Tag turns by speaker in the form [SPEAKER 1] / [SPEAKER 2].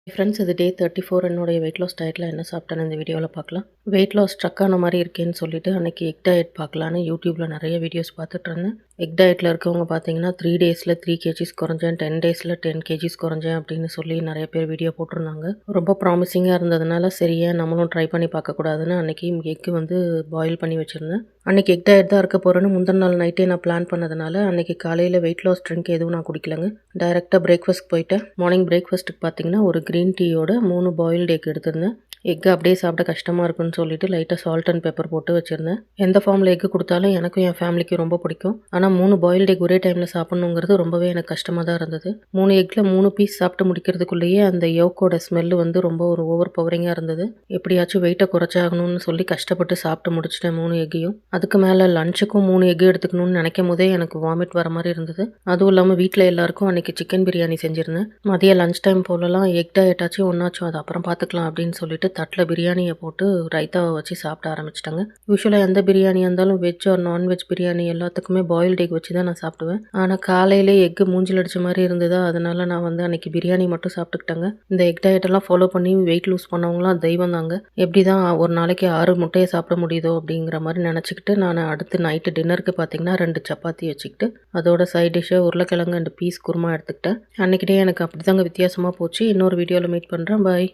[SPEAKER 1] Friends இது டே 34 என்னுடைய weight loss டயட்டில் என்ன சாப்பிட்டேன்னு இந்த வீடியோவில் பார்க்கலாம். வெயிட் லாஸ் ஸ்ட்ரக் ஆன மாதிரி இருக்கேன்னு சொல்லிட்டு அன்றைக்கி எக் டயட் பார்க்கலான்னு யூடியூப்பில் நிறைய வீடியோஸ் பார்த்துட்டு இருந்தேன். எக் டயட்டில் இருக்கவங்க பார்த்தீங்கன்னா 3 டேஸில் 3 கேஜிஸ் குறைஞ்சேன், 10 டேஸில் 10 கேஜிஸ் குறைஞ்சேன் அப்படின்னு சொல்லி நிறைய பேர் வீடியோ போட்டிருந்தாங்க. ரொம்ப ப்ராமிசிங்காக இருந்ததுனால சரியா நம்மளும் ட்ரை பண்ணி பார்க்கக்கூடாதுன்னு அன்றைக்கி எக்கு வந்து பாயில் பண்ணி வச்சுருந்தேன். அன்றைக்கி எக் டயட் தான் இருக்க போகிறேன்னு முந்தின நாள் நைட்டே நான் பிளான் பண்ணதுனால அன்றைக்கி காலையில் வெயிட் லாஸ் ட்ரிங்க் எதுவும் நான் குடிக்கலங்க. டைரெக்டாக பிரேக்ஃபாஸ்ட் போயிட்டேன். மார்னிங் பிரேக்ஃபாஸ்ட்டுக்கு பார்த்தீங்கன்னா ஒரு க்ரீன் டீயோட 3 பாயில்டு எக் எடுத்திருந்தேன். எக்கு அப்படியே சாப்பிட கஷ்டமாக இருக்குன்னு சொல்லிட்டு லைட்டாக சால்ட் அண்ட் பெப்பர் போட்டு வச்சுருந்தேன். எந்த ஃபார்மில் எக்கு கொடுத்தாலும் எனக்கும் என் ஃபேமிலிக்கும் ரொம்ப பிடிக்கும். ஆனால் 3 பாயில்டு எக் ஒரே டைமில் சாப்பிட்ணுங்கிறது ரொம்பவே எனக்கு கஷ்டமாக தான் இருந்தது. 3 எக்கில் 3 பீஸ் சாப்பிட்டு முடிக்கிறதுக்குள்ளேயே அந்த யோக்கோட ஸ்மெல்லு வந்து ரொம்ப ஒரு ஓவர் பவரிங்காக இருந்தது. எப்படியாச்சும் வெயிட்டை குறைச்சாகணும்னு சொல்லி கஷ்டப்பட்டு சாப்பிட்டு முடிச்சிட்டேன் 3 எக்கையும். அதுக்கு மேலே லஞ்சுக்கும் 3 எக்கு எடுத்துக்கணும்னு நினைக்கும் போதே எனக்கு வாமிட் வர மாதிரி இருந்தது. அதுவும் இல்லாமல் வீட்டில் எல்லாருக்கும் அன்றைக்கி சிக்கன் பிரியாணி செஞ்சுருந்தேன். மதியம் லஞ்ச் டைம் போலலாம் எக் டயட்டாச்சும் ஒன்றாச்சும் அது அப்புறம் பார்த்துக்கலாம் அப்படின்னு சொல்லிட்டு தட்டில் பிரியாணியை போட்டு ரைத்தாவை வச்சு சாப்பிட ஆரம்பிச்சிட்டாங்க. யூஸ்வலாக எந்த பிரியாணியாக இருந்தாலும் வெஜ் ஆர் நான்வெஜ் பிரியாணி எல்லாத்துக்குமே பாயில்டு எக் வச்சு தான் நான் சாப்பிடுவேன். ஆனால் காலையிலே எக்கு மூஞ்சில் அடிச்ச மாதிரி இருந்ததா, அதனால நான் வந்து அன்றைக்கி பிரியாணி மட்டும் சாப்பிட்டுக்கிட்டாங்க. இந்த எக் டயட்டெல்லாம் ஃபாலோ பண்ணி வெயிட் லூஸ் பண்ணவங்களாம் தெய்வம் தாங்க. எப்படி தான் ஒரு நாளைக்கு 6 முட்டையை சாப்பிட முடியுதோ அப்படிங்கிற மாதிரி நினச்சிக்கிட்டு நான் அடுத்து நைட்டு டின்னருக்கு பார்த்தீங்கன்னா 2 சப்பாத்தி வச்சுக்கிட்டு அதோட சைட் டிஷ்ஷை உருளைக்கிழங்கு அண்ட் பீஸ் குருமா எடுத்துக்கிட்டேன். அன்றைக்கிட்டே எனக்கு அப்படி தாங்க வித்தியாசமாக போச்சு. இன்னொரு வீடியோவில் மீட் பண்ணுறேன். பாய்.